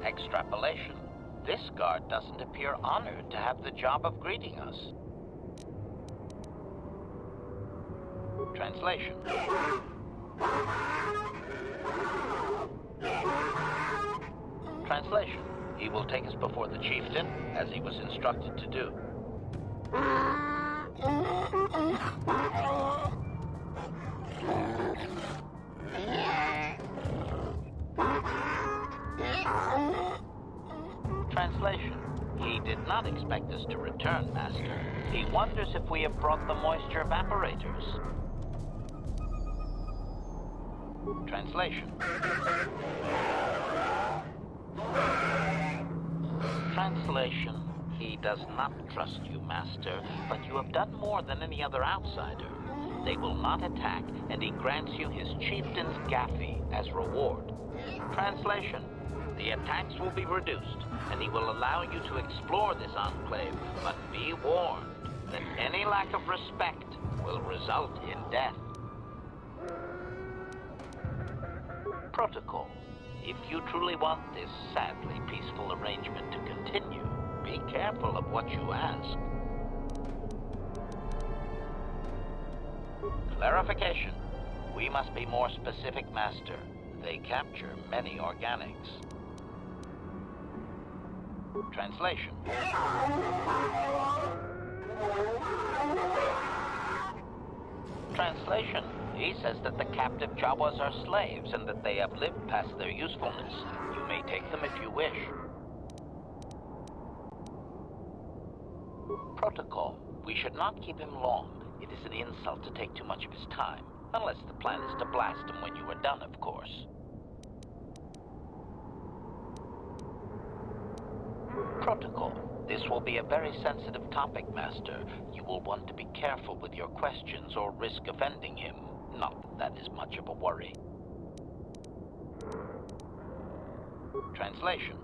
Extrapolation. This guard doesn't appear honored to have the job of greeting us. Translation. Translation. He will take us before the chieftain, as he was instructed to do. Translation. He did not expect us to return, Master. He wonders if we have brought the moisture evaporators. Translation. Translation. He does not trust you, Master, but you have done more than any other outsider. They will not attack, and he grants you his chieftain's gaffy as reward. Translation. The attacks will be reduced, and he will allow you to explore this enclave, but be warned that any lack of respect will result in death. Protocol. If you truly want this sadly peaceful arrangement to continue, be careful of what you ask. Clarification. We must be more specific, Master. They capture many organics. Translation. Translation. He says that the captive Jawas are slaves and that they have lived past their usefulness. You may take them if you wish. Protocol. We should not keep him long. It is an insult to take too much of his time. Unless the plan is to blast him when you are done, of course. Protocol. This will be a very sensitive topic, Master. You will want to be careful with your questions or risk offending him. Not that that is much of a worry. Translation.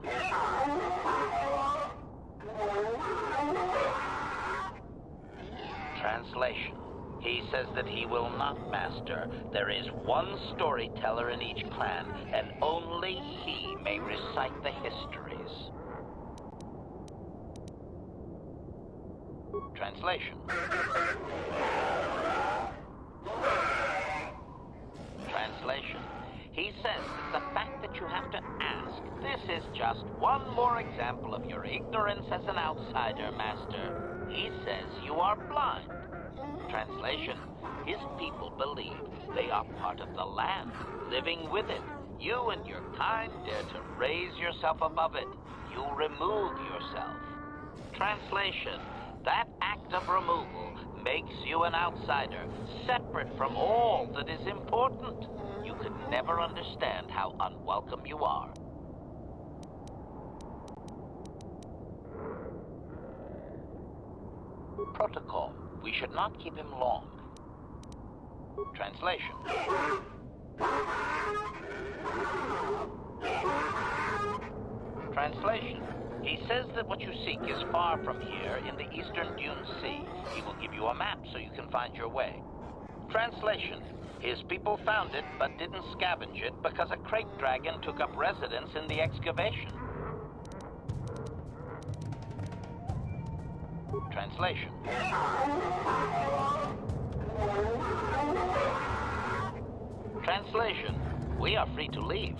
Translation. He says that he will not, Master. There is one storyteller in each clan, and only he may recite the histories. Translation. Translation. He says that the fact that you have to ask, this is just one more example example of your ignorance as an outsider, Master. He says you are blind. Translation: his people believe they are part of the land, living with it. You and your kind dare to raise yourself above it. You remove yourself. Translation: that act of removal makes you an outsider, separate from all that is important. You could never understand how unwelcome you are. Protocol: we should not keep him long. Translation: Translation: he says that what you seek is far from here in the Eastern Dune Sea. He will give you a map so you can find your way. Translation: his people found it but didn't scavenge it because a crate dragon took up residence in the excavation. Translation: Translation: we are free to leave.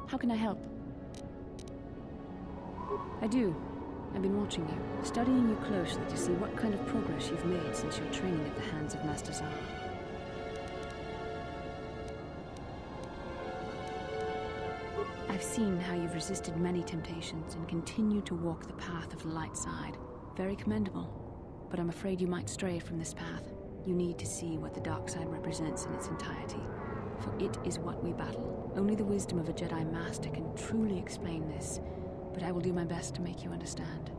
How can I help? I do. I've been watching you, studying you closely to see what kind of progress you've made since your training at the hands of Master Zahn. I've seen how you've resisted many temptations and continued to walk the path of the light side. Very commendable. But I'm afraid you might stray from this path. You need to see what the dark side represents in its entirety. For it is what we battle. Only the wisdom of a Jedi Master can truly explain this, but I will do my best to make you understand.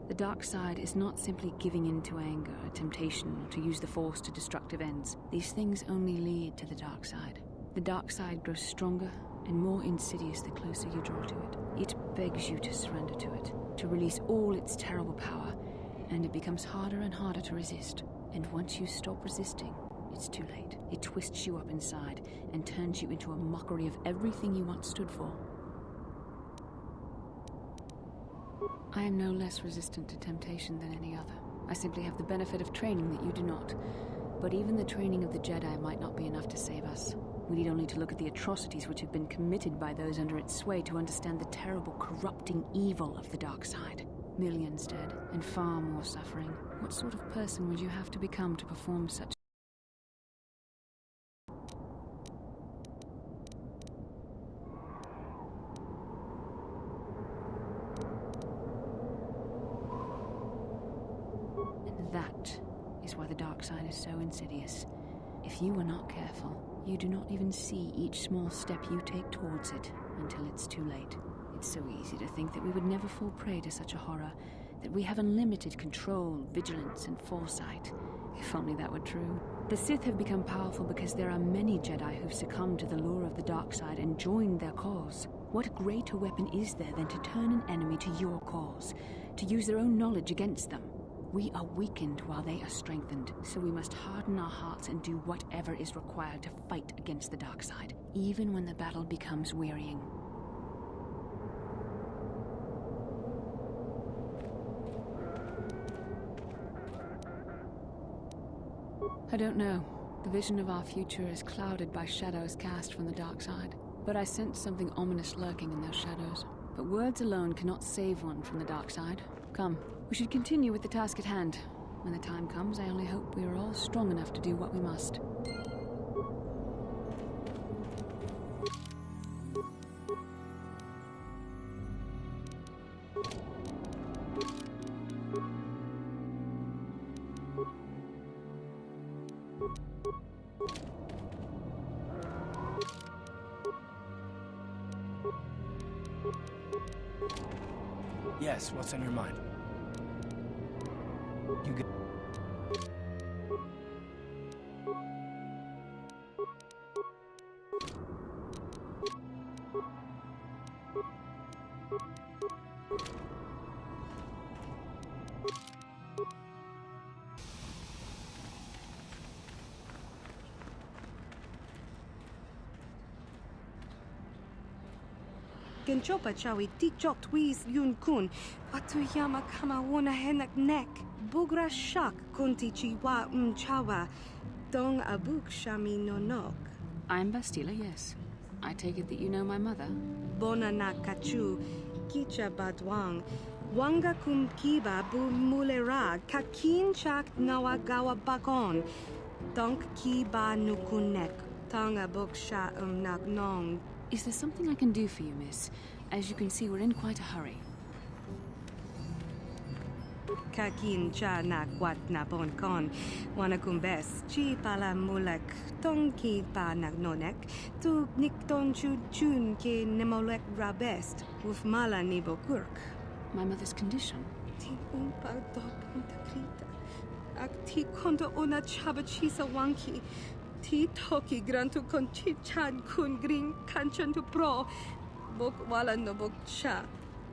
The dark side is not simply giving in to anger, a temptation, or to use the Force to destructive ends. These things only lead to the dark side. The dark side grows stronger and more insidious the closer you draw to it. It begs you to surrender to it, to release all its terrible power, and it becomes harder and harder to resist. And once you stop resisting, it's too late. It twists you up inside and turns you into a mockery of everything you once stood for. I am no less resistant to temptation than any other. I simply have the benefit of training that you do not. But even the training of the Jedi might not be enough to save us. We need only to look at the atrocities which have been committed by those under its sway to understand the terrible, corrupting evil of the dark side. Millions dead, and far more suffering. What sort of person would you have to become to perform such... And that is why the dark side is so insidious. If you are not careful, you do not even see each small step you take towards it until it's too late. It's so easy to think that we would never fall prey to such a horror, that we have unlimited control, vigilance, and foresight. If only that were true. The Sith have become powerful because there are many Jedi who've succumbed to the lure of the dark side and joined their cause. What greater weapon is there than to turn an enemy to your cause, to use their own knowledge against them? We are weakened while they are strengthened, so we must harden our hearts and do whatever is required to fight against the dark side, even when the battle becomes wearying. I don't know. The vision of our future is clouded by shadows cast from the dark side. But I sense something ominous lurking in those shadows. But words alone cannot save one from the dark side. Come, we should continue with the task at hand. When the time comes, I only hope we are all strong enough to do what we must. Yes, what's on your mind? You get... Genchopa chawi tikchok twiz yun kun. Atuyama kama wona henak nek. Bugra shak kunti chiwa chawa. Dong abuk shami nonok. I'm Bastila, yes. I take it that you know my mother? Bona na kachu. Kicha badwang. Wanga kum kiba bu mulera. Kakin chak nawagawa bakon. Donk kiba nukunek. Tanga buk sha nong. Is there something I can do for you, miss? As you can see, we're in quite a hurry. Kakin cha na kwat na bon kon. Wana kumbes. Chi pala mulek. Tong ki pa nagnonek. Tu nikton chu chun ke nemolek rabest. Uf mala ni bokurk. My mother's condition? Ti umpa dog intakrita. Ak ti konto ona chaba chisa wanki. Ti toki grantu kon chi chan kun green kanchan tu pro. Bok wala no bok cha.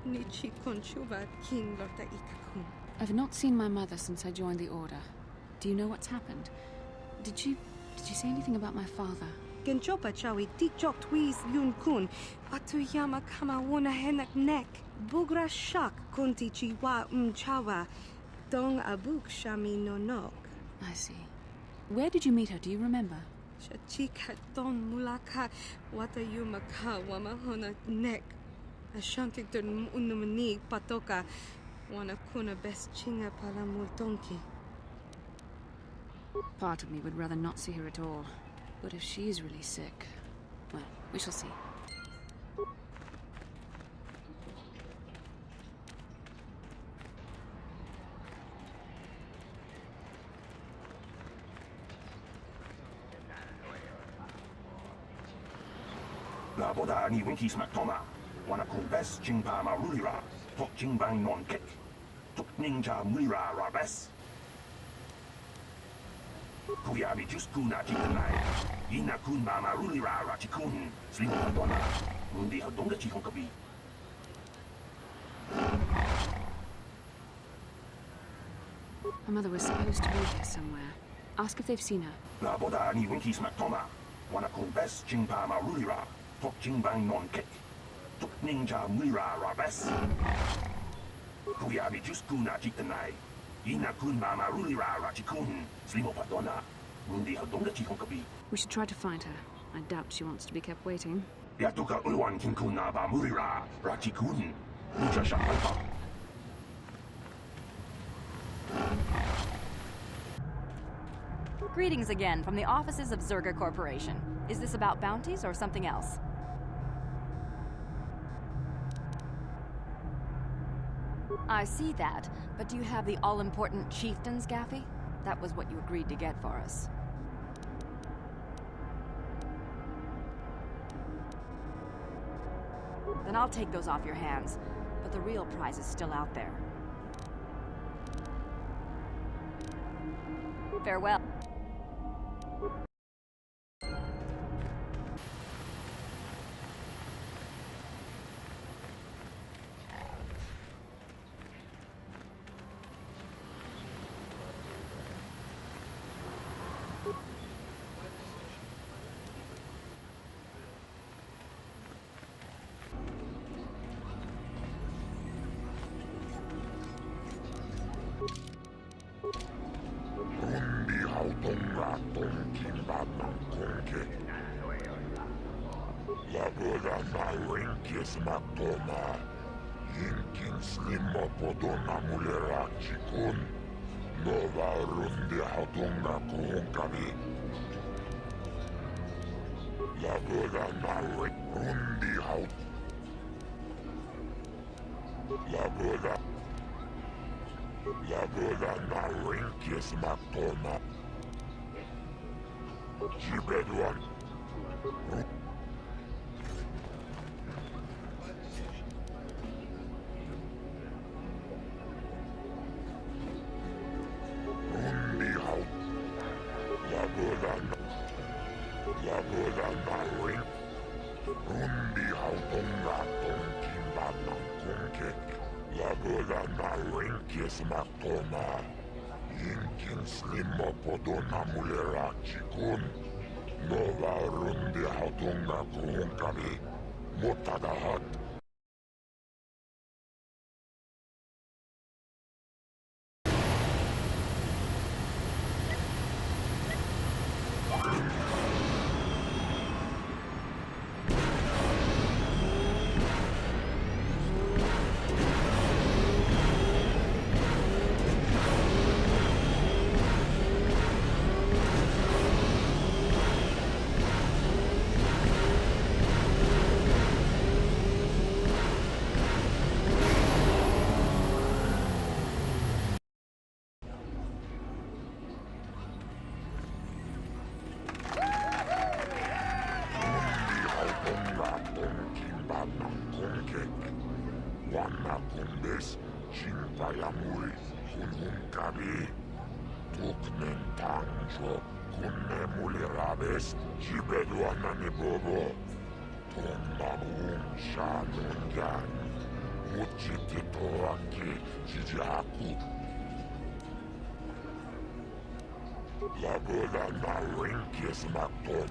Ni chi kon chuva kin lorta ikakun. I've not seen my mother since I joined the Order. Do you know what's happened? Did she say anything about my father? Genchopa chawi tikchok twiz yun kun. Atuyama kama wona henak nek. Bugra shak kunti chiwa chawa. Dong abuk shami nonok. I see. Where did you meet her? Do you remember? Chika don mulaka wata yumaka wamahona nek. Ashanti don unumani patoka. Wana kuna best chinga pala multonki. Part of me would rather not see her at all. But if she is really sick, well, we shall see. La boda ni winki smak toma. Wana kun bes chingpa marulira. Tok chingbang non kek. Tok ninja mulira rabes. Kuyabi just kuna chikunai. Ina kun ba marulira rachikun. Slinga dona. Mundi hadonga chikon kabi. My mother was supposed to be here somewhere. Ask if they've seen her. La boda ni winki smak toma. Wana kun bes chingpa marulira. Tok chingbang non kek. Tok ninja mulira rabes. Kuyabi Juskuna Chitanai. Ina kun mama rulira rachikun. Slimo patona. Mundi hadonga chihonkabi. We should try to find her. I doubt she wants to be kept waiting. Yatuka ulwan kinkuna ba murira rachikun. Muchasha alpha. Greetings again from the offices of Zerga Corporation. Is this about bounties or something else? I see that, but do you have the all-important Chieftain's Gaffy? That was what you agreed to get for us. Then I'll take those off your hands, but the real prize is still out there. Farewell. Makoma, Yinkin Slimo Podona Mulerachikun, Nova Rundi Hatunga Kuhunkari. La Voda Nawe Rundi Haut. La Voda Nawe Kies Makoma. Jibedwan. Makoma, Yinkin Slimo Podona Mulerachikun, Nova Rundi Hatunga Kuhunkari, Mutadahat. La Voda Nawen Kies Makoma.